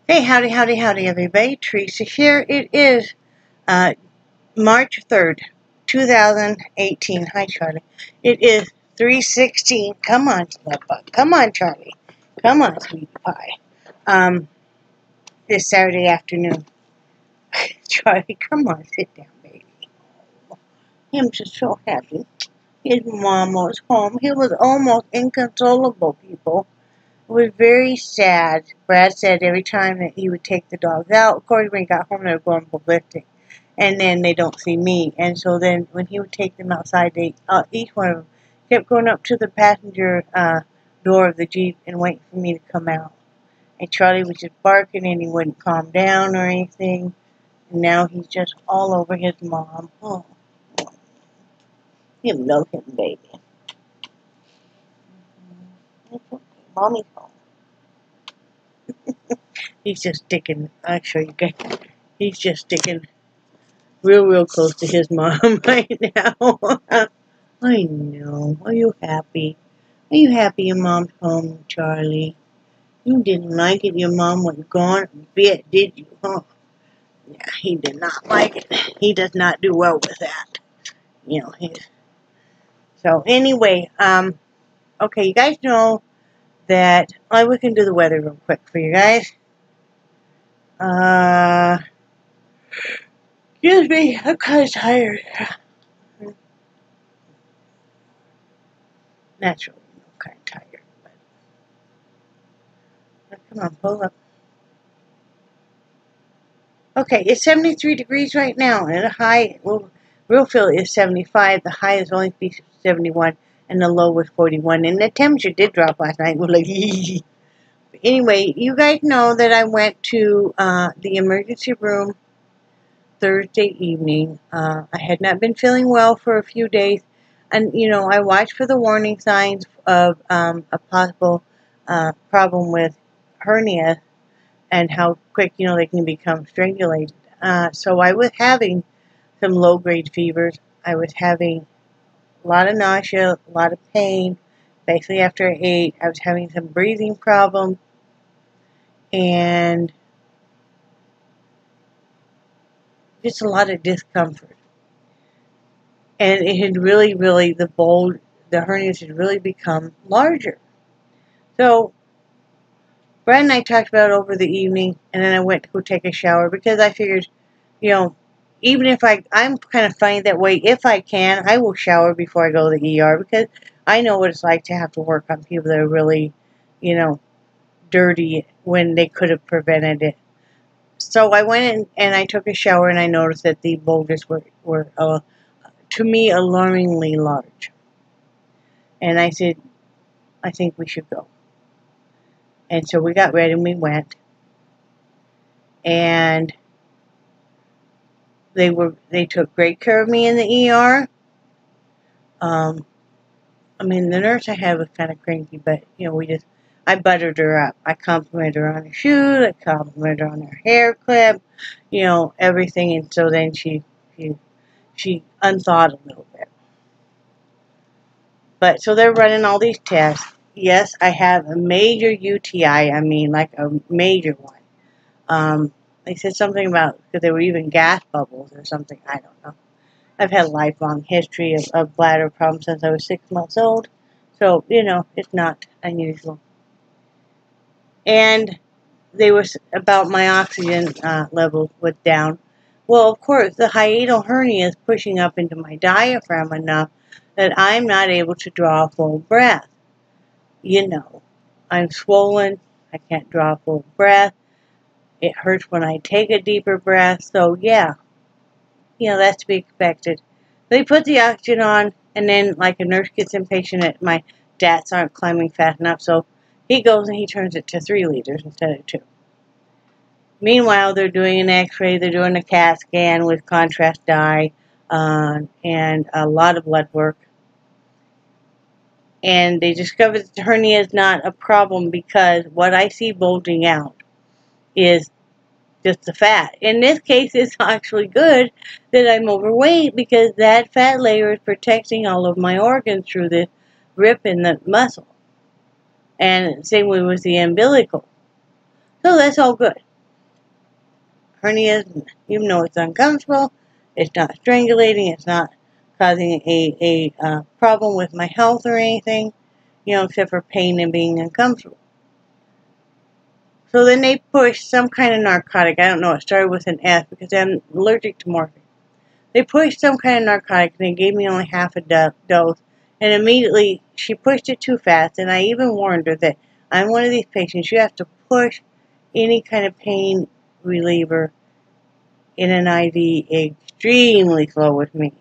Hey, howdy, howdy, howdy, everybody. Theresa here. It is March 3rd, 2018. Hi, Charlie. It is 3:16. Come on, Slipbug. Come on, Charlie. Come on, sweetie pie. This Saturday afternoon. Charlie, come on, sit down, baby. I'm just so happy. His mom was home. He was almost inconsolable, people. It was very sad. Brad said every time that he would take the dogs out, of course, when he got home, they were going ballistic. And then they don't see me. And so then when he would take them outside, each one of them kept going up to the passenger door of the Jeep and waiting for me to come out. And Charlie was just barking and he wouldn't calm down or anything. And now he's just all over his mom. Oh, you love him, baby. It's okay. Mommy's home. He's just sticking, I'll show you guys. He's just sticking real close to his mom right now. I know. Are you happy? Are you happy your mom's home, Charlie? You didn't like it your mom was gone a bit, did you, huh? Yeah, he did not like it. He does not do well with that. You know, so anyway, okay, you guys know that, we can do the weather real quick for you guys. Excuse me, I'm kind of tired. Naturally, I'm kind of tired, but come on, pull up. Okay, it's 73 degrees right now, and the high, well, real feel is 75. The high is only 71, and the low was 41. And the temperature did drop last night. We're like, anyway, you guys know that I went to the emergency room Thursday evening. I had not been feeling well for a few days, and you know, I watched for the warning signs of a possible problem with hernia and how quick, you know, they can become strangulated. So I was having some low-grade fevers. I was having a lot of nausea, a lot of pain, basically after I ate. I was having some breathing problems, and just a lot of discomfort. And it had really, the hernias had really become larger. So Brad and I talked about it over the evening, and then I went to go take a shower because I figured, you know, even if I'm kind of funny that way. If I can, I will shower before I go to the ER because I know what it's like to have to work on people that are really, you know, dirty when they could have prevented it. So I went in and I took a shower, and I noticed that the bulges were to me, alarmingly large. And I said, I think we should go. And so we got ready and we went. And they took great care of me in the ER. I mean, the nurse I had was kind of cranky, but, you know, I buttered her up. I complimented her on her shoes, I complimented her on her hair clip, you know, everything. And so then she unthawed a little bit. But, so they're running all these tests. Yes, I have a major UTI, I mean, like a major one. They said something about, because there were even gas bubbles or something, I don't know. I've had a lifelong history of bladder problems since I was 6 months old. So, you know, it's not unusual. And they were about my oxygen level was down. Well, of course, the hiatal hernia is pushing up into my diaphragm enough that I'm not able to draw a full breath. You know, I'm swollen. I can't draw a full breath. It hurts when I take a deeper breath. So, yeah, you know, that's to be expected. They put the oxygen on, and then, like, a nurse gets impatient that my DATs aren't climbing fast enough, so he goes and he turns it to 3 liters instead of 2. Meanwhile, they're doing an x-ray, they're doing a CAT scan with contrast dye, and a lot of blood work. And they discovered that the hernia is not a problem because what I see bulging out is just the fat. In this case, it's actually good that I'm overweight because that fat layer is protecting all of my organs through this rip in the muscle. And same way with the umbilical. So that's all good. hernias, even though it's uncomfortable. It's not strangulating. It's not causing a problem with my health or anything, except for pain and being uncomfortable. So then they pushed some kind of narcotic. I don't know. It started with an S because I'm allergic to morphine. They pushed some kind of narcotic and they gave me only half a dose. And immediately she pushed it too fast. And I even warned her that I'm one of these patients. You have to push any kind of pain reliever in an IV extremely slow with me.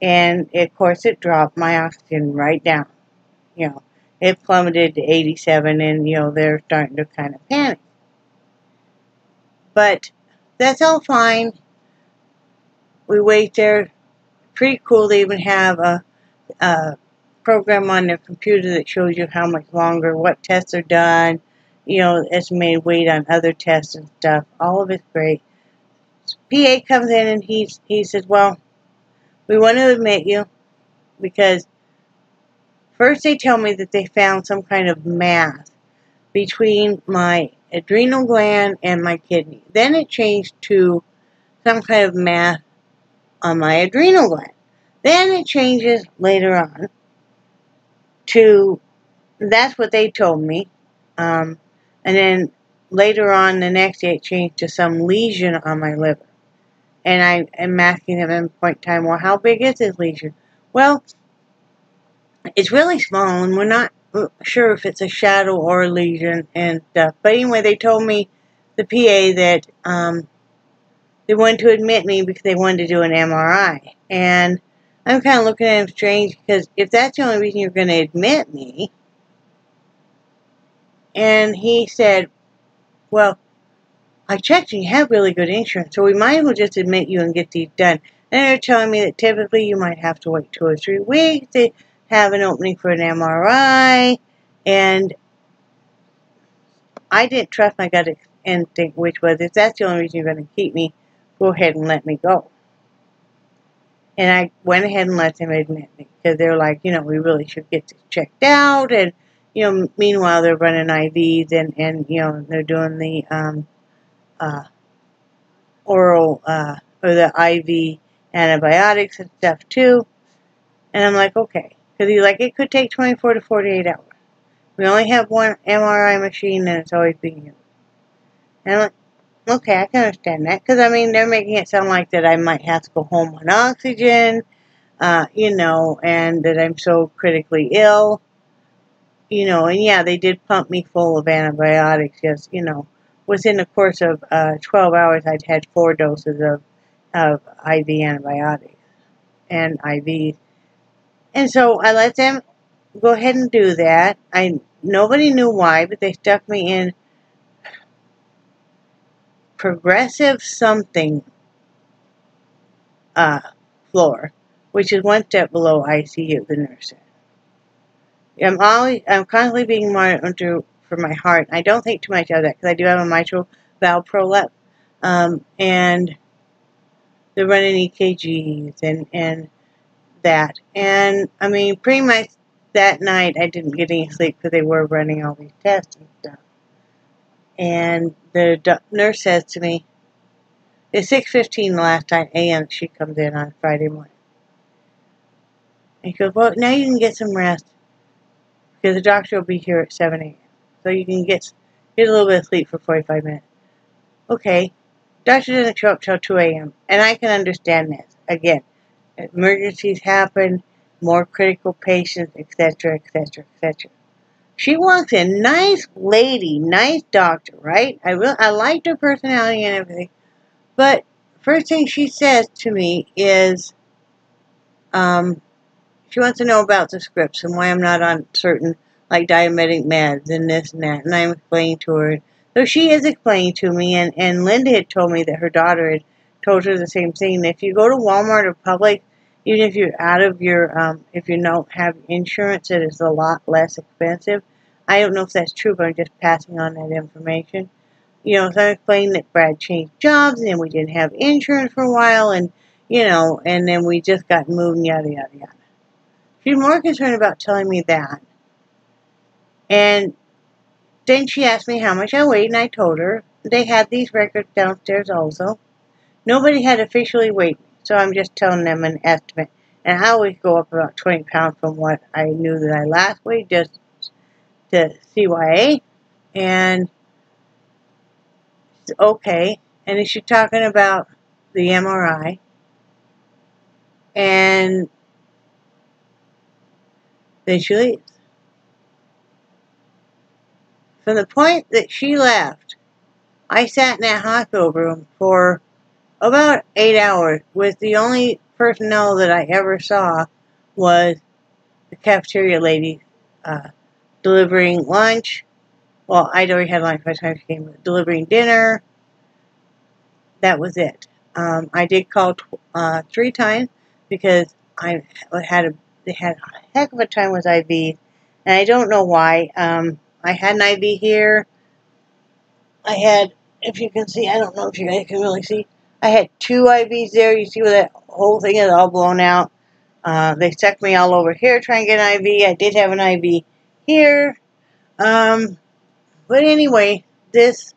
And of course it dropped my oxygen right down. It plummeted to 87 and, they're starting to kind of panic. But that's all fine. We wait there. Pretty cool. They even have a program on their computer that shows you how much longer, what tests are done, estimated weight on other tests and stuff. All of it's great. PA comes in and he says, well, we want to admit you because first they tell me that they found some kind of mass between my adrenal gland and my kidney. Then it changed to some kind of mass on my adrenal gland. Then it changes later on to, that's what they told me. And then later on the next day it changed to some lesion on my liver. And I am asking them at a point in time, well, how big is this lesion? Well, it's really small and we're not sure if it's a shadow or a lesion and stuff. But anyway, they told me, the PA, that they wanted to admit me because they wanted to do an MRI. And I'm kind of looking at him strange because if that's the only reason you're going to admit me. And he said, well, I checked and you have really good insurance, so we might as well just admit you and get these done. And they're telling me that typically you might have to wait 2 or 3 weeks to have an opening for an MRI. And I didn't trust my gut instinct, which was, if that's the only reason you're going to keep me, go ahead and let me go. And I went ahead and let them admit me because they're like, we really should get this checked out. And, meanwhile they're running IVs and they're doing the oral or the IV antibiotics and stuff too. And I'm like, okay. Because he's like, it could take 24 to 48 hours. We only have one MRI machine and it's always being used. And I'm like, okay, I can understand that. Because, they're making it sound like that I might have to go home on oxygen, and that I'm so critically ill. And yeah, they did pump me full of antibiotics. Yes, within the course of 12 hours, I'd had 4 doses of IV antibiotics and IVs. And so I let them go ahead and do that. Nobody knew why, but they stuck me in progressive something floor, which is 1 step below ICU, the nurse said. I'm constantly being monitored for my heart. I don't think too much of that because I do have a mitral valve prolapse. And they're running EKGs and that. And, pretty much that night I didn't get any sleep because they were running all these tests and stuff. And the nurse says to me, it's 6:15 the last time a.m. she comes in on Friday morning. And he goes, well, now you can get some rest because the doctor will be here at 7 a.m. So you can get a little bit of sleep for 45 minutes. Okay. Doctor doesn't show up till 2 a.m. And I can understand this. Again, emergencies happen, more critical patients, etc., etc., etc. She walks in, nice lady, nice doctor, right? I liked her personality and everything. But first thing she says to me is, she wants to know about the scripts and why I'm not on certain, like, diabetic meds and this and that. And I'm explaining to her. So she is explaining to me, and Linda had told me that her daughter had told her the same thing. If you go to Walmart or Publix, even if you're out of your, if you don't have insurance, it is a lot less expensive. I don't know if that's true, but I'm just passing on that information. So I'm explaining that Brad changed jobs, and we didn't have insurance for a while, and, and then we just got moved, and yada, yada, yada. She's more concerned about telling me that. And then she asked me how much I weighed, and I told her. they had these records downstairs also. Nobody had officially weighed me, so I'm just telling them an estimate. And I always go up about 20 pounds from what I knew that I last weighed, just to CYA. And it's okay. And then she's talking about the MRI. And then she leaves. From the point that she left, I sat in that hospital room for about 8 hours with the only personnel that I ever saw was the cafeteria lady delivering lunch. Well, I'd already had lunch by the time she came, but delivering dinner. That was it. I did call 3 times because they had a heck of a time with IV, and I don't know why. I had an IV here. I had, if you can see, I don't know if you guys can really see, I had 2 IVs there. You see where that whole thing is all blown out. They stuck me all over here trying to get an IV. I did have an IV here. But anyway, this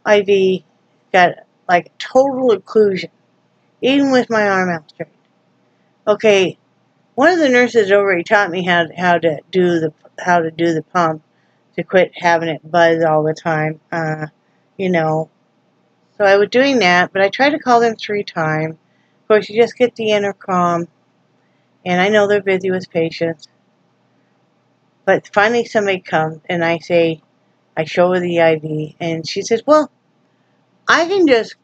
IV got like total occlusion, even with my arm out straight. Okay, one of the nurses already taught me how to do the pump to quit having it buzz all the time. You know, so I was doing that, but I tried to call them 3 times. Of course, you just get the intercom, and I know they're busy with patients. But finally, somebody comes, and I show her the IV, and she says, "Well, I can just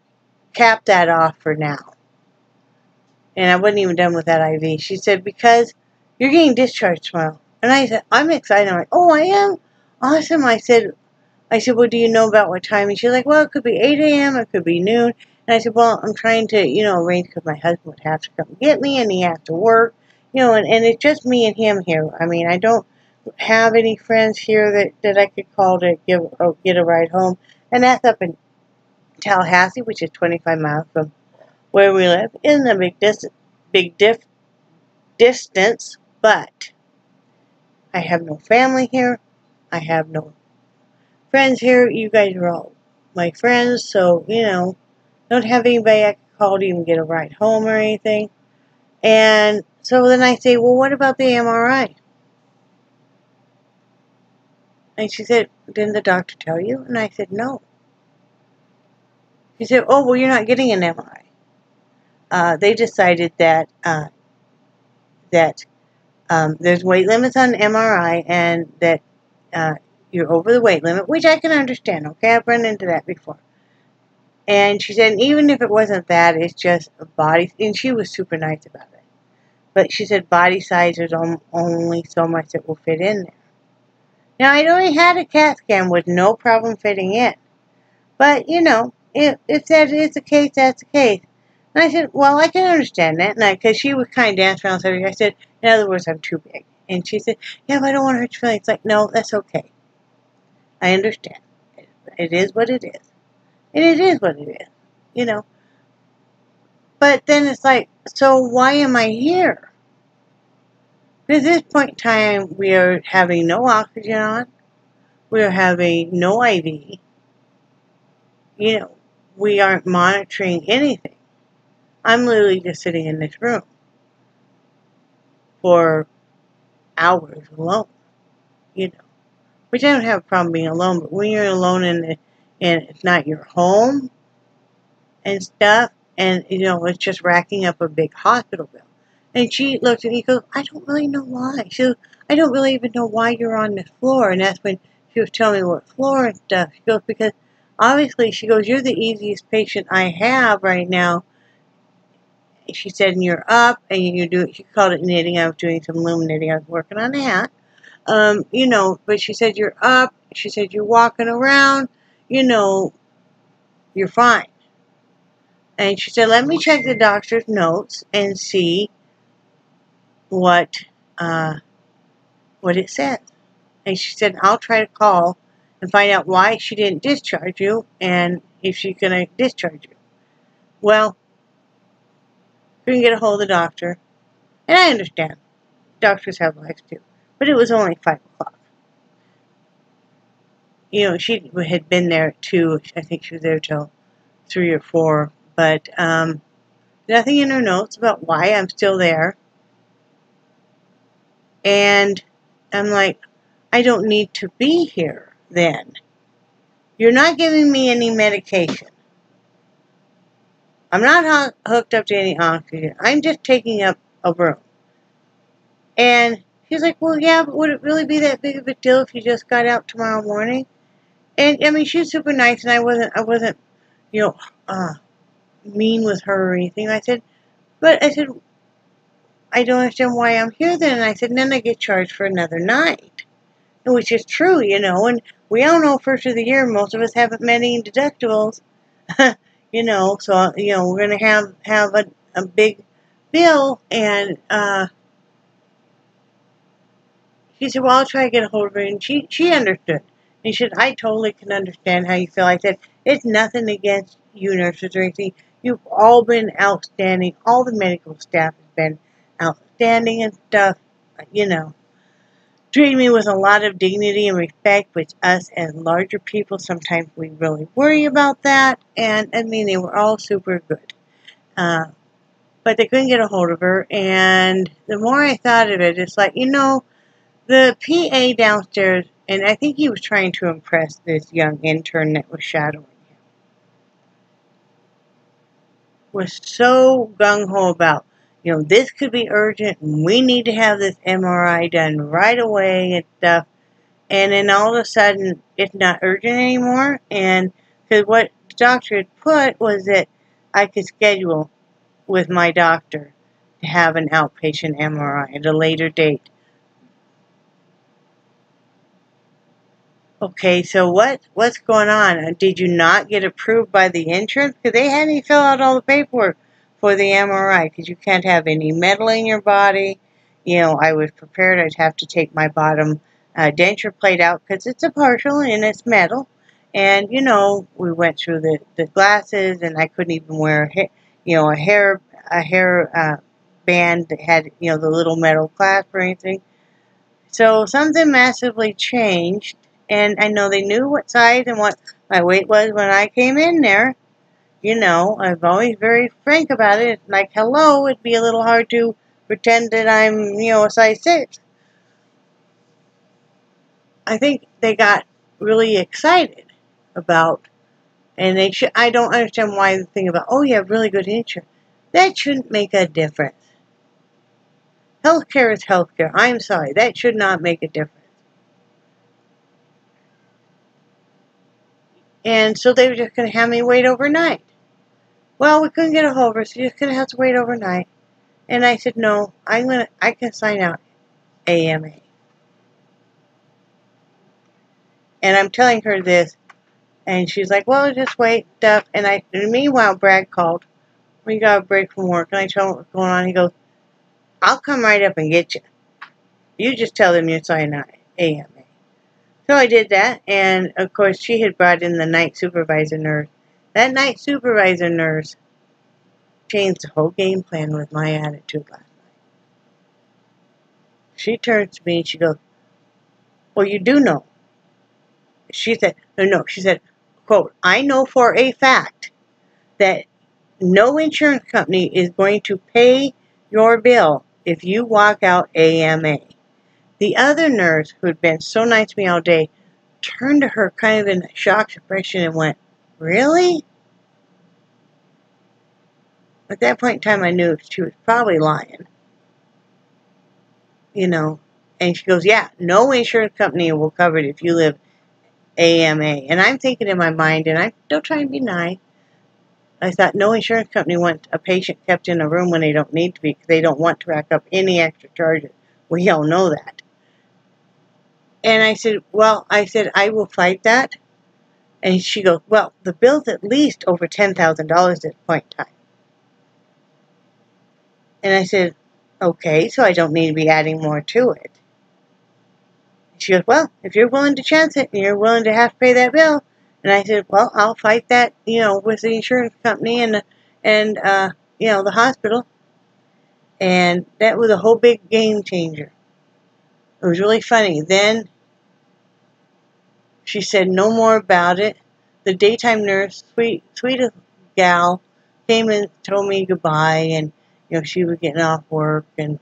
cap that off for now." And I wasn't even done with that IV. She said, "Because you're getting discharged tomorrow." And I said, "I'm excited." I'm like, "Oh, I am? Awesome." I said, "Well, do you know about what time?" And she's like, "Well, it could be 8 a.m., it could be noon." And I said, "Well, I'm trying to, arrange because my husband would have to come get me and he has to work, and it's just me and him here. I mean, I don't have any friends here that I could call to get a ride home. And that's up in Tallahassee, which is 25 miles from where we live. Isn't a big distance, but I have no family here. I have no friends here. You guys are all my friends, so, don't have anybody I can call to even get a ride home or anything." And so then I say, "Well, what about the MRI?" And she said, "Didn't the doctor tell you?" And I said, "No." She said, "Oh, well, you're not getting an MRI. They decided that there's weight limits on MRI and that you're over the weight limit," which I can understand, okay? I've run into that before. And she said, even if it wasn't that, it's just a body, and she was super nice about it. But she said body size is only so much that will fit in there. Now, I'd already had a CAT scan with no problem fitting in. But, if that is the case, that's the case. And I said, "Well, I can understand that." And because she was kind of dancing around something, I said, "In other words, I'm too big." And she said, "Yeah, but I don't want to hurt your feelings." It's like, no, that's okay. I understand. It is what it is. And it is what it is, But then it's like, so why am I here? At this point in time, we are having no oxygen on. We are having no IV. We aren't monitoring anything. I'm literally just sitting in this room for hours alone, Which I don't have a problem being alone, but when you're alone and it's not your home and stuff, and, it's just racking up a big hospital bill. And she looks at me and goes, "I don't really know why." She goes, "I don't really even know why you're on this floor." And that's when she was telling me what floor and stuff. She goes, "Because obviously," she goes, "you're the easiest patient I have right now." She said, "And you're up, and you do," she called it knitting. I was doing some loom knitting. I was working on a hat. But she said, "You're up." She said, "You're walking around. You're fine." And she said, "Let me check the doctor's notes and see what it says." And she said, "I'll try to call and find out why she didn't discharge you and if she's going to discharge you." Well, couldn't get a hold of the doctor. And I understand. Doctors have lives too. But it was only 5 o'clock. you know, she had been there too. I think she was there till 3 or 4, but nothing in her notes about why I'm still there. And I'm like, I don't need to be here then. You're not giving me any medication. I'm not hooked up to any oxygen. I'm just taking up a room. And she's like, well, yeah, but would it really be that big of a deal if you just got out tomorrow morning? And I mean, she's super nice, and I wasn't, you know, mean with her or anything. I said, I don't understand why I'm here then. And I said, and then I get charged for another night, which is true, you know. And we all know first of the year, most of us haven't met any deductibles, you know. So you know, we're gonna have a big bill. And she said, well, I'll try to get a hold of her. And she understood. And she said, I totally can understand how you feel. I said, it's nothing against you nurses or anything. You've all been outstanding. All the medical staff has been outstanding and stuff, you know. Treating me with a lot of dignity and respect, which us as larger people, sometimes we really worry about that. And, I mean, they were all super good. But they couldn't get a hold of her. And the more I thought of it, it's like, you know, the PA downstairs, and I think he was trying to impress this young intern that was shadowing him, was so gung-ho about, you know, this could be urgent, and we need to have this MRI done right away and stuff. And then all of a sudden, it's not urgent anymore. And because what the doctor had put was that I could schedule with my doctor to have an outpatient MRI at a later date. Okay, so what's going on? Did you not get approved by the insurance? Because they had me fill out all the paperwork for the MRI, because you can't have any metal in your body. You know, I was prepared I'd have to take my bottom denture plate out because it's a partial and it's metal. And, you know, we went through the glasses, and I couldn't even wear a hair band that had, you know, the little metal clasp or anything. So something massively changed. And I know they knew what size and what my weight was when I came in there. You know, I'm always very frank about it. It's like, hello, it'd be a little hard to pretend that I'm, you know, a size 6. I think they got really excited about, and I don't understand why the thing about, oh, you have really good insurance. That shouldn't make a difference. Healthcare is healthcare. I'm sorry. That should not make a difference. And so they were just going to have me wait overnight. Well, we couldn't get a hold of her, so you're just going to have to wait overnight. And I said, no, I can sign out AMA. And I'm telling her this, and she's like, well, just wait, stuff. And meanwhile, Brad called. We got a break from work, and I told him what's going on. He goes, I'll come right up and get you. You just tell them you're signing out AMA. So I did that, and of course, she had brought in the night supervisor nurse. That night supervisor nurse changed the whole game plan with my attitude last night. She turns to me and she goes, well, you do know. She said, no, she said, quote, I know for a fact that no insurance company is going to pay your bill if you walk out AMA. The other nurse, who had been so nice to me all day, turned to her kind of in a shocked expression and went, really? At that point in time, I knew she was probably lying. You know, and she goes, yeah, no insurance company will cover it if you live AMA. And I'm thinking in my mind, and I'm still trying to be nice, I thought no insurance company wants a patient kept in a room when they don't need to be, because they don't want to rack up any extra charges. We all know that. And I said, I will fight that. And she goes, well, the bill's at least over $10,000 at this point in time. And I said, okay, so I don't need to be adding more to it. She goes, well, if you're willing to chance it and you're willing to have to pay that bill. And I said, well, I'll fight that, you know, with the insurance company and you know, the hospital. And that was a whole big game changer. It was really funny. Then She said no more about it. The daytime nurse, sweetest gal, came and told me goodbye, and she was getting off work and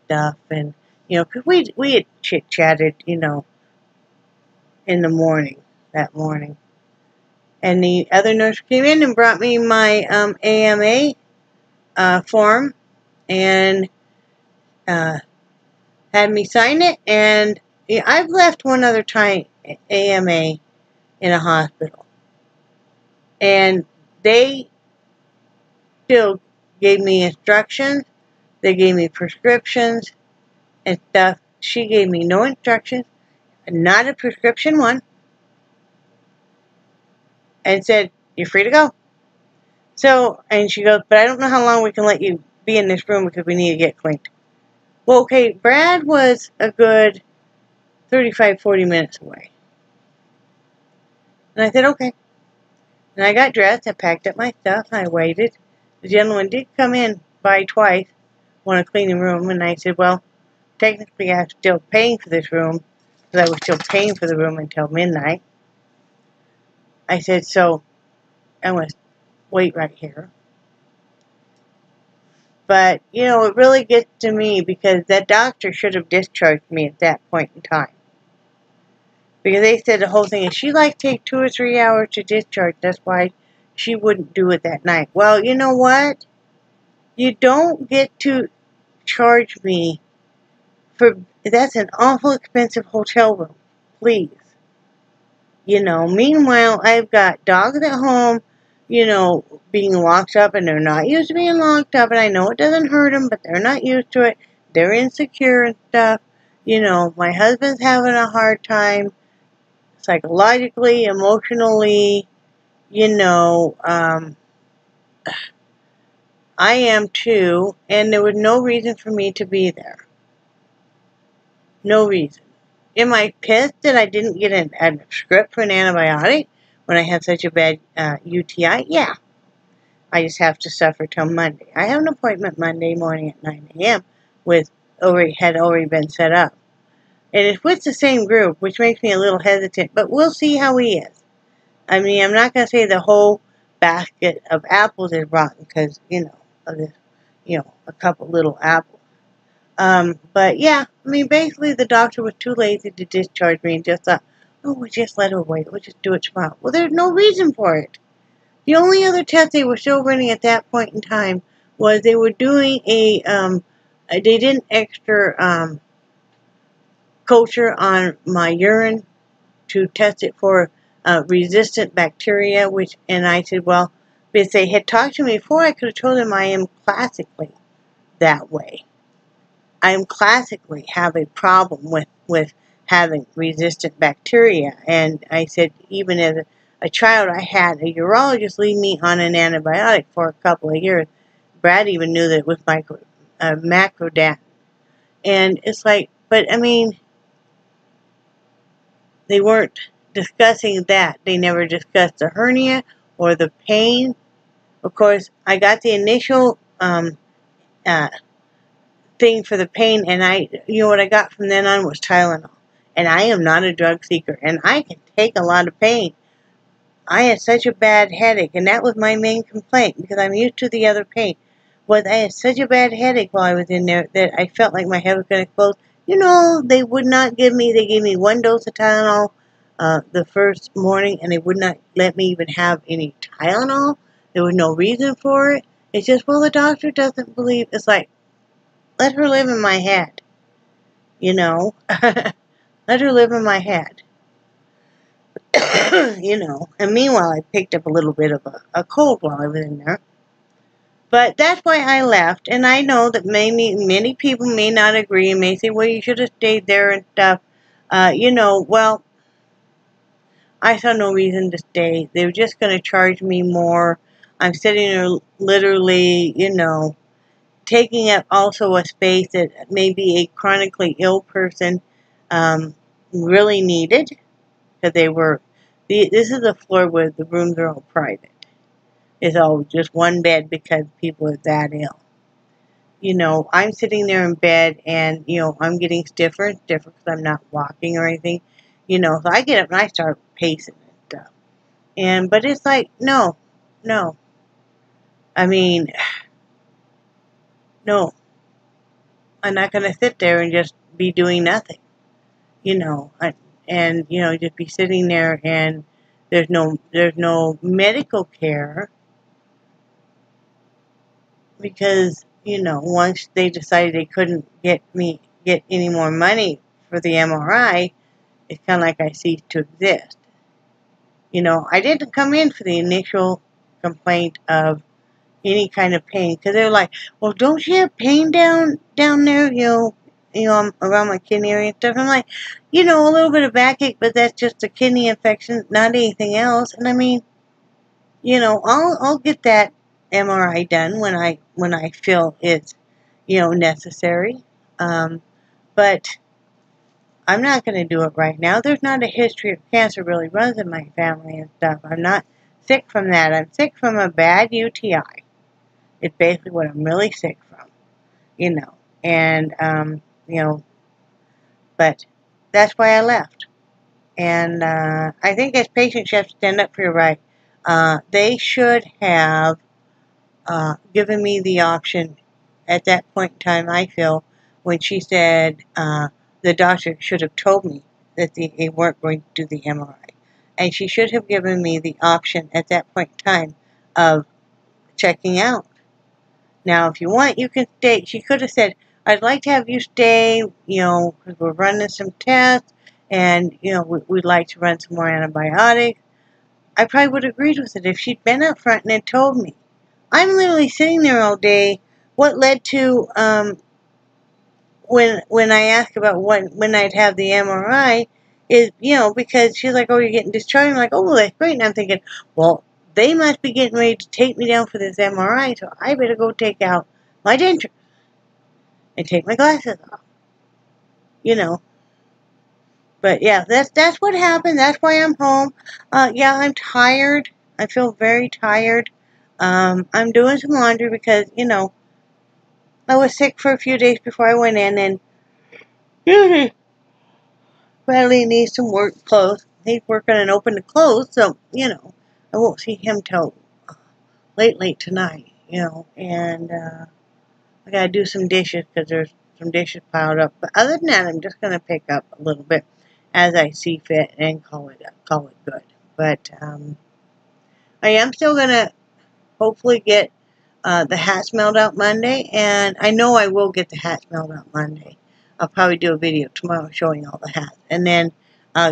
stuff, and 'cause we had chit chatted, in the morning that morning, and the other nurse came in and brought me my AMA form and had me sign it, and I've left one other time AMA in a hospital, and they still gave me instructions. They gave me prescriptions and stuff. She gave me no instructions, not a prescription one, and said, "You're free to go." So, and she goes, "But I don't know how long we can let you be in this room because we need to get cleaned." Well, okay, Brad was a good 35, 40 minutes away. And I said, okay. And I got dressed, I packed up my stuff, I waited. The gentleman did come in by twice, want to clean the room, and I said, well, technically I'm still paying for this room, because I was still paying for the room until midnight. I said, so I'm going to wait right here. But, it really gets to me because that doctor should have discharged me at that point in time. Because they said the whole thing is she like take 2 or 3 hours to discharge. That's why she wouldn't do it that night. Well, you know what? You don't get to charge me for, that's an awful expensive hotel room. Please. Meanwhile, I've got dogs at home, being locked up, and they're not used to being locked up, and I know it doesn't hurt them, but they're not used to it. They're insecure and stuff. My husband's having a hard time psychologically, emotionally, I am too, and there was no reason for me to be there. No reason. Am I pissed that I didn't get a script for an antibiotic when I had such a bad UTI? Yeah. I just have to suffer till Monday. I have an appointment Monday morning at 9 a.m. had already been set up. And it's with the same group, which makes me a little hesitant, but we'll see how he is. I mean, I'm not going to say the whole basket of apples is rotten because, of this, a couple little apples. But yeah, I mean, basically the doctor was too lazy to discharge me and just thought, oh, we'll just let her wait. We'll just do it tomorrow. Well, there's no reason for it. The only other test they were still running at that point in time was they were doing they did an extra culture on my urine to test it for resistant bacteria, and I said, well, if they had talked to me before, I could have told them I am classically that way. I classically have a problem with having resistant bacteria, and I said, even as a child, I had a urologist leave me on an antibiotic for a couple of years. Brad even knew that it was macrodat. And it's like, but I mean, they weren't discussing that. They never discussed the hernia or the pain. Of course, I got the initial thing for the pain, and what I got from then on was Tylenol. And I am not a drug seeker, and I can take a lot of pain. I had such a bad headache, and that was my main complaint, because I'm used to the other pain. I had such a bad headache while I was in there that I felt like my head was going to explode. They would not they gave me 1 dose of Tylenol the first morning, and they would not let me even have any Tylenol. There was no reason for it. It's just, well, the doctor doesn't believe. It's like, let her live in my head. Let her live in my head. And meanwhile, I picked up a little bit of a cold while I was in there. But that's why I left, and I know that many people may not agree and may say, well, you should have stayed there and stuff. Well, I saw no reason to stay. They were just going to charge me more. I'm sitting there literally, taking up also a space that maybe a chronically ill person really needed, because this is a floor where the rooms are all private. It's all just one bed because people are that ill. I'm sitting there in bed, and, I'm getting stiffer and stiffer because I'm not walking or anything. So I get up and I start pacing and stuff. But it's like, no. I mean, no. I'm not going to sit there and just be doing nothing, and just be sitting there and there's no medical care because once they decided they couldn't get any more money for the MRI, it's kind of like I ceased to exist. I didn't come in for the initial complaint of any kind of pain because they're like, well, don't you have pain down there, around my kidney area and stuff. I'm like, a little bit of backache, but that's just a kidney infection, not anything else. And I mean, I'll get that MRI done when I feel it's necessary. But I'm not going to do it right now. There's not a history of cancer really runs in my family and stuff. I'm not sick from that. I'm sick from a bad UTI. It's basically what I'm really sick from, and but that's why I left. And I think as patients, you have to stand up for your right. They should have given me the option at that point in time, I feel, when she said the doctor should have told me that they weren't going to do the MRI. And she should have given me the option at that point in time of checking out. Now, if you want, you can stay. She could have said, I'd like to have you stay, because we're running some tests, and, we'd like to run some more antibiotics. I probably would have agreed with it if she'd been up front and had told me. I'm literally sitting there all day. What led to, when I asked about when I'd have the MRI, is, because she's like, oh, you're getting discharged. I'm like, oh, well, that's great. And I'm thinking, well, they must be getting ready to take me down for this MRI, so I better go take out my dentures and take my glasses off, But yeah, that's what happened. That's why I'm home. Yeah, I'm tired. I feel very tired. I'm doing some laundry because, I was sick for a few days before I went in, and Bradley needs some work clothes. He's working and open to close, so, I won't see him till late tonight, and I gotta do some dishes because there's some dishes piled up. But other than that, I'm just gonna pick up a little bit as I see fit and call it good. But I am still gonna hopefully get the hats mailed out Monday, and I know I will get the hats mailed out Monday. I'll probably do a video tomorrow showing all the hats, and then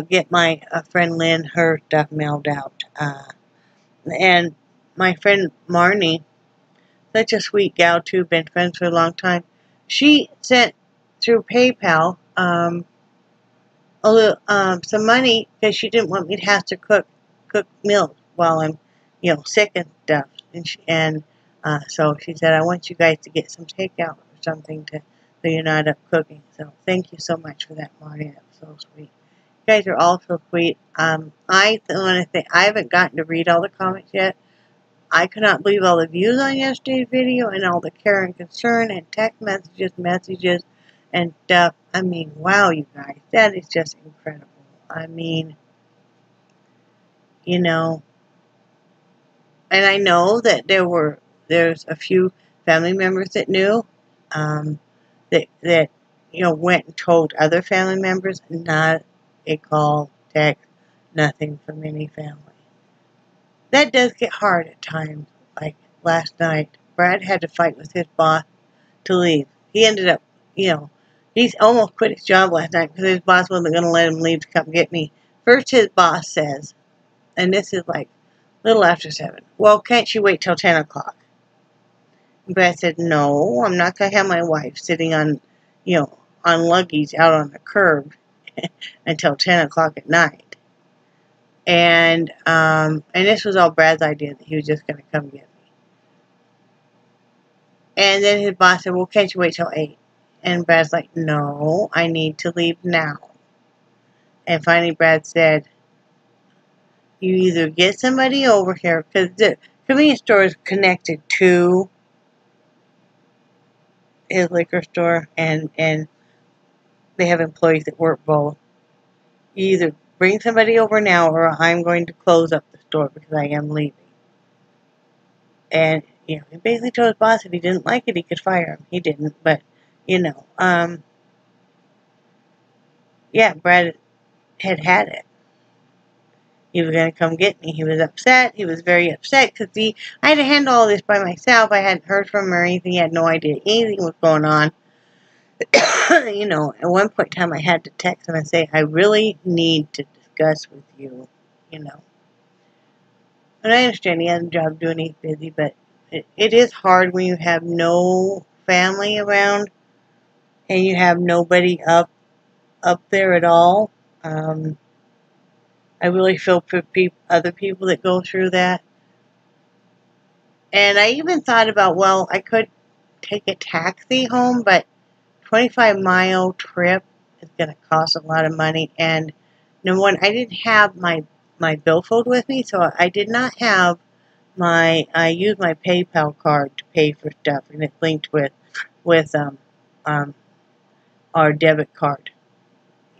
get my friend Lynn her stuff mailed out. And my friend Marnie, such a sweet gal too, been friends for a long time. She sent through PayPal a little some money because she didn't want me to have to cook meals while I'm sick and stuff. And so she said, I want you guys to get some takeout or something so you're not up cooking. So thank you so much for that, Marty. That was so sweet. You guys are all so sweet. I want to say I haven't gotten to read all the comments yet. I could not believe all the views on yesterday's video and all the care and concern and text messages and stuff. I mean, wow, you guys, that is just incredible. I mean, and I know that there's a few family members that knew, that went and told other family members, not a call, text, nothing from any family. That does get hard at times. Like last night, Brad had to fight with his boss to leave. He ended up, he's almost quit his job last night because his boss wasn't going to let him leave to come get me. First, his boss says, and this is like a little after 7, well, can't you wait till 10 o'clock? And Brad said, no, I'm not going to have my wife sitting on luggage out on the curb until 10 o'clock at night. And this was all Brad's idea that he was just going to come get me. And then his boss said, well, can't you wait till 8? And Brad's like, no, I need to leave now. And finally Brad said, you either get somebody over here, because the convenience store is connected to his liquor store, and they have employees that work both. You either bring somebody over now or I'm going to close up the store because I am leaving. And, you know, he basically told his boss if he didn't like it, he could fire him. He didn't, but, you know, yeah, Brad had it. He was going to come get me. He was upset. He was very upset because I had to handle all this by myself. I hadn't heard from him or anything. He had no idea anything was going on. You know, at one point in time, I had to text him and say, I really need to discuss with you, you know. And I understand he has a job doing, he's busy, but it is hard when you have no family around and you have nobody up there at all. I really feel for other people that go through that. And I even thought about, well, I could take a taxi home, but 25-mile trip is going to cost a lot of money. And number one, I didn't have my billfold with me, so I did not have I used my PayPal card to pay for stuff, and it's linked with our debit card.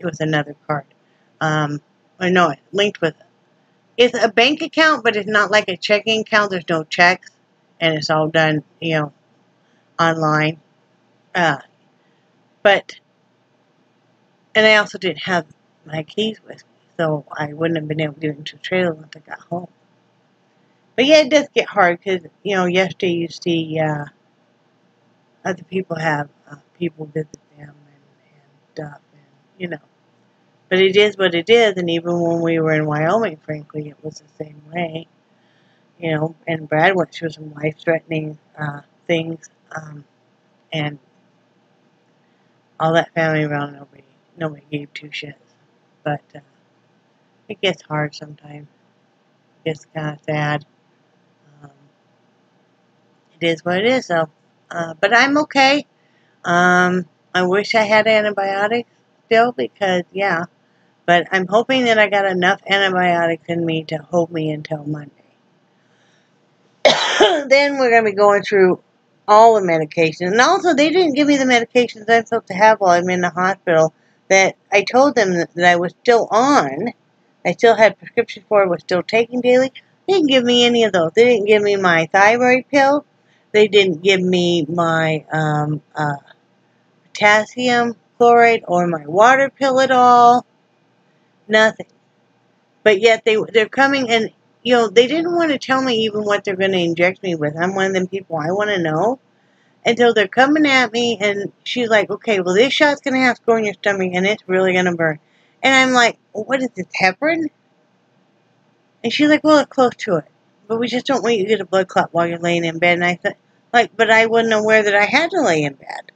It was another card. Or no, it linked with it's a bank account, but it's not like a checking account. There's no checks, and it's all done, you know, online. But and I also didn't have my keys with me, so I wouldn't have been able to get into the trailer once I got home. But yeah, it does get hard because, you know, yesterday you see other people have people visit them and stuff, and, you know. But it is what it is, and even when we were in Wyoming, frankly, it was the same way. You know, and Brad went through some life-threatening things, and all that family around, nobody gave two shits. But it gets hard sometimes. It gets kind of sad. It is what it is, though. But I'm okay. I wish I had antibiotics still because, yeah. But I'm hoping that I got enough antibiotics in me to hold me until Monday. Then we're going to be going through all the medications. And also, they didn't give me the medications I'm supposed to have while I'm in the hospital that I told them that I was still on. I still had prescriptions for, was still taking daily. They didn't give me any of those. They didn't give me my thyroid pill. They didn't give me my potassium chloride or my water pill at all. Nothing. But yet they're coming and, you know, they didn't want to tell me even what they're going to inject me with. I'm one of them people, I want to know. And so they're coming at me, and she's like, okay, well, this shot's going to have to go in your stomach, and it's really going to burn. And I'm like, well, what is this, heparin? And she's like, well, it's close to it. But we just don't want you to get a blood clot while you're laying in bed. And I said, like, but I wasn't aware that I had to lay in bed.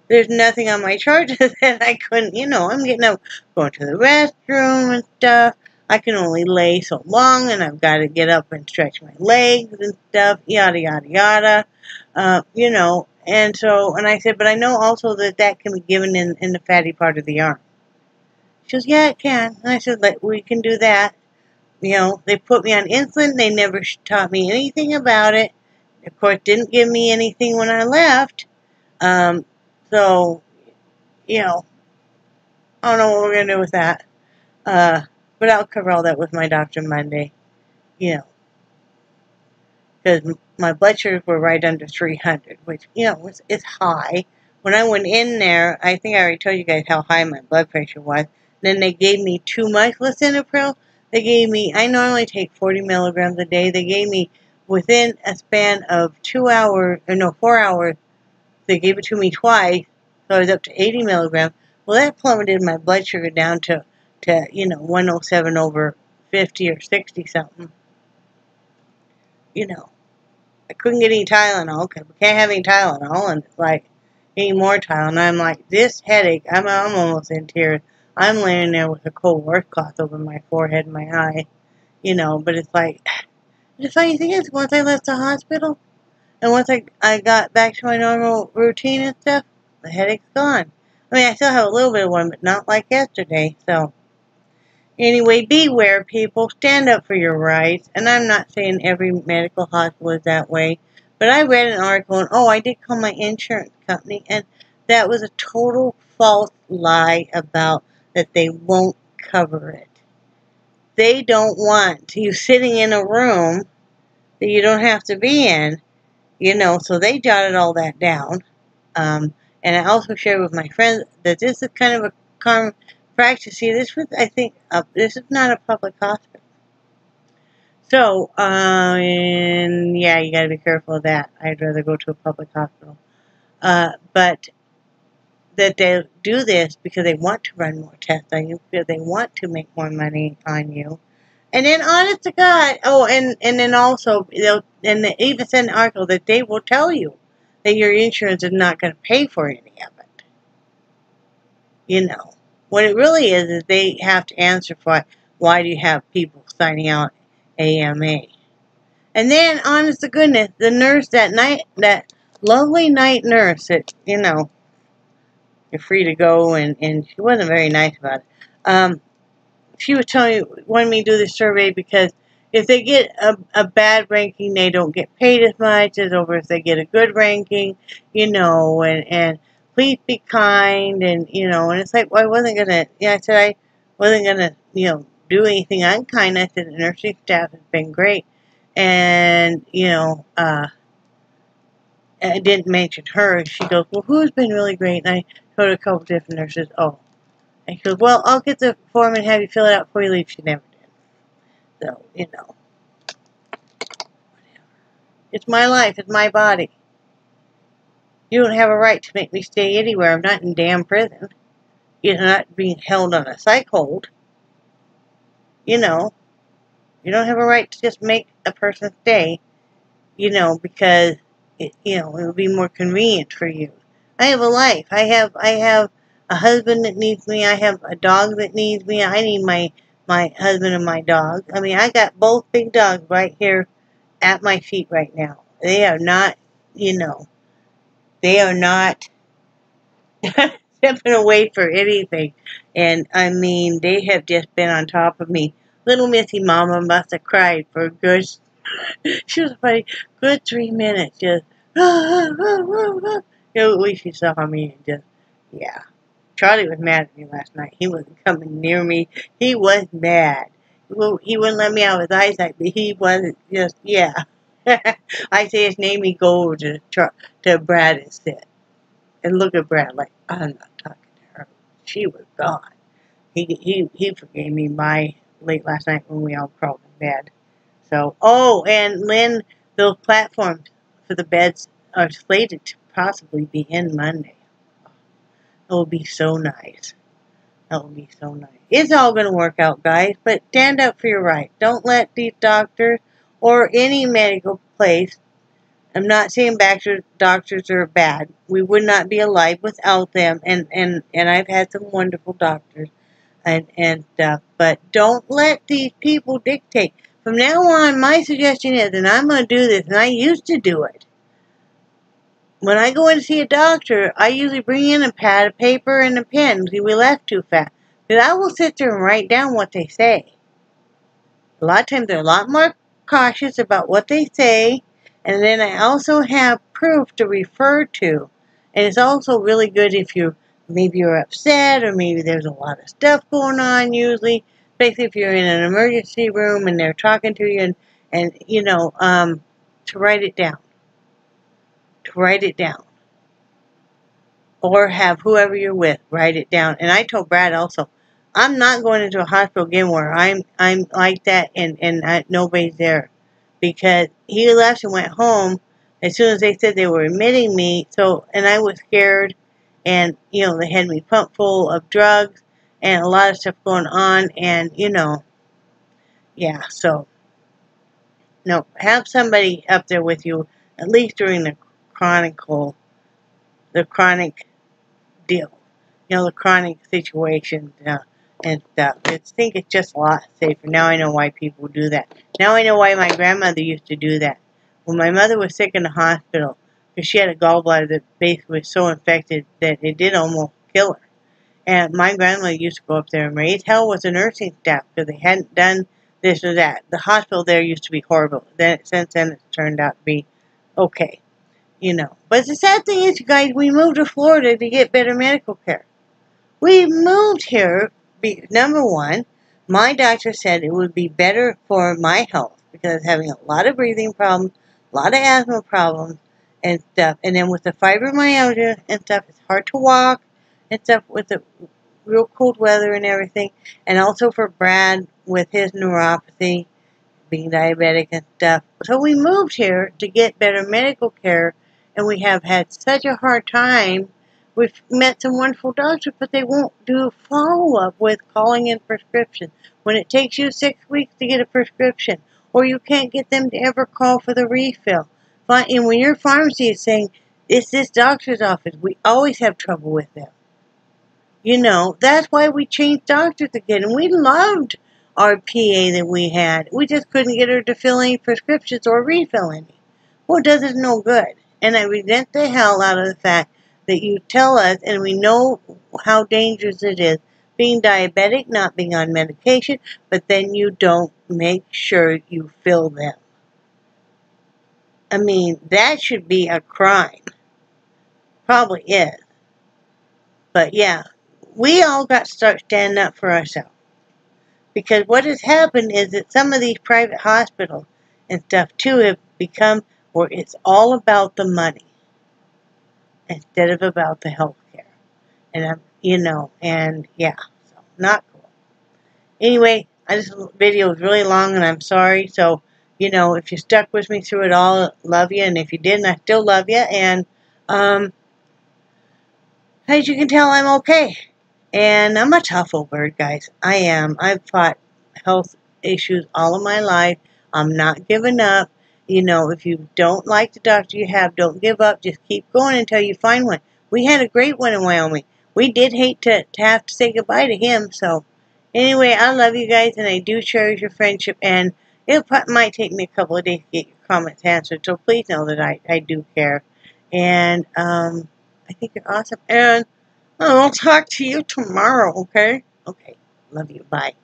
There's nothing on my chart that I couldn't, you know, I'm getting up, going to the restroom and stuff. I can only lay so long, and I've got to get up and stretch my legs and stuff, yada, yada, yada, you know. And so, and I said, but I know also that that can be given in the fatty part of the arm. She goes, yeah, it can. And I said, we can do that. You know, they put me on insulin. They never taught me anything about it. Of course, didn't give me anything when I left. So, you know, I don't know what we're going to do with that. But I'll cover all that with my doctor Monday. You know, because my blood sugars were right under 300, which, you know, it's high. When I went in there, I think I already told you guys how high my blood pressure was. Then they gave me too much lisinopril. They gave me, I normally take 40 milligrams a day. They gave me, within a span of 4 hours, they gave it to me twice, so I was up to 80 milligrams. Well, that plummeted my blood sugar down to you know, 107 over 50 or 60 something. You know, I couldn't get any Tylenol because we can't have any Tylenol, and it's like, any more Tylenol. I'm like, this headache, I'm almost in tears. I'm laying there with a cold washcloth over my forehead and my eye, you know, but it's like, the funny thing is, once I left the hospital, and once I got back to my normal routine and stuff, the headache's gone. I mean, I still have a little bit of one, but not like yesterday, so. Anyway, beware, people. Stand up for your rights. And I'm not saying every medical hospital is that way, but I read an article, and I did call my insurance company, and that was a total false lie about that they won't cover it. They don't want you sitting in a room that you don't have to be in, so they jotted all that down. And I also shared with my friends that this is kind of a common practice. See, this was, I think, this is not a public hospital. So, and yeah, you gotta be careful of that. I'd rather go to a public hospital. But that they do this because they want to run more tests on you, because they want to make more money on you. And then, honest to God, and then also, they even send an article that they will tell you that your insurance is not going to pay for any of it. What it really is they have to answer for why do you have people signing out AMA. And then, honest to goodness, the nurse that night, that lovely night nurse that, you're free to go, and she wasn't very nice about it. She was wanted me to do this survey because if they get a bad ranking, they don't get paid as much as over if they get a good ranking, and please be kind, and it's like, well, I wasn't going to, I said I wasn't going to, do anything unkind. I said the nursing staff has been great, and, I didn't mention her. She goes, well, who's been really great? And I told her a couple different nurses. Oh. And she goes, well, I'll get the form and have you fill it out before you leave. She never did. So, whatever. It's my life. It's my body. You don't have a right to make me stay anywhere. I'm not in damn prison. You're not being held on a psych hold. You don't have a right to just make a person stay, because it will be more convenient for you. I have a life. I have a husband that needs me. I have a dog that needs me. I need my husband and my dog. I mean, I got both big dogs right here at my feet right now. They are not, they are not stepping away for anything. And, I mean, they have just been on top of me. Little Missy Mama must have cried for a good, she was funny, good 3 minutes. Just, at least she saw me and just, yeah. Charlie was mad at me last night. He wasn't coming near me. He was mad. He wouldn't let me out of his eyesight, but he wasn't just, yeah. I say his name, he go over to Brad and sit. And look at Brad like, I'm not talking to her. She was gone. He forgave me late last night when we all crawled in bed. So, and Lynn, those platforms for the beds are slated to possibly be in Monday. It will be so nice. That will be so nice. It's all going to work out, guys, but stand up for your right. Don't let these doctors or any medical place, I'm not saying doctors are bad. We would not be alive without them, and I've had some wonderful doctors, but don't let these people dictate. From now on, my suggestion is, and I'm going to do this, and I used to do it. When I go in to see a doctor, I usually bring in a pad of paper and a pen. See, we left too fast. But I will sit there and write down what they say. A lot of times they're a lot more cautious about what they say. And then I also have proof to refer to. And it's also really good if maybe you're upset or maybe there's a lot of stuff going on usually. Especially if you're in an emergency room and they're talking to you and to write it down. To write it down. Or have whoever you're with write it down. And I told Brad also, I'm not going into a hospital again where I'm like that and nobody's there. Because he left and went home as soon as they said they were admitting me. So, and I was scared. And, they had me pumped full of drugs and a lot of stuff going on. And, yeah, so, no, have somebody up there with you, at least during the chronic deal, the chronic situation and stuff. I think it's just a lot safer. Now I know why people do that. Now I know why my grandmother used to do that. When my mother was sick in the hospital, because she had a gallbladder that basically was so infected that it did almost kill her. And my grandmother used to go up there and raise hell with the nursing staff because they hadn't done this or that. The hospital there used to be horrible. Since then, it's turned out to be okay. But the sad thing is, you guys, we moved to Florida to get better medical care. We moved here number one, my doctor said it would be better for my health because I was having a lot of breathing problems, a lot of asthma problems, and stuff. And then with the fibromyalgia and stuff, it's hard to walk and stuff with the real cold weather and everything. And also for Brad with his neuropathy, being diabetic and stuff. So we moved here to get better medical care, and we have had such a hard time. We've met some wonderful doctors, but they won't do follow-up with calling in prescriptions. When it takes you 6 weeks to get a prescription, or you can't get them to ever call for the refill. And when your pharmacy is saying, it's this doctor's office, we always have trouble with them. You know, that's why we changed doctors again. And we loved our PA that we had. We just couldn't get her to fill any prescriptions or refill any. Well, it does us no good. And I resent the hell out of the fact that you tell us, and we know how dangerous it is, being diabetic, not being on medication, but then you don't make sure you fill them. I mean, that should be a crime. Probably is. But yeah, we all got to start standing up for ourselves. Because what has happened is that some of these private hospitals and stuff too have become where it's all about the money instead of about the health care. And you know, and yeah, so not cool. Anyway, this video is really long and I'm sorry. So, you know, if you stuck with me through it all, love you. And if you didn't, I still love you. And as you can tell, I'm okay. And I'm a tough old bird, guys. I am. I've fought health issues all of my life. I'm not giving up. You know, if you don't like the doctor you have, don't give up. Just keep going until you find one. We had a great one in Wyoming. We did hate to have to say goodbye to him. So, anyway, I love you guys, and I do cherish your friendship. And it might take me a couple of days to get your comments answered. So, please know that I do care. And I think you're awesome. And I'll talk to you tomorrow, okay? Okay. Love you. Bye.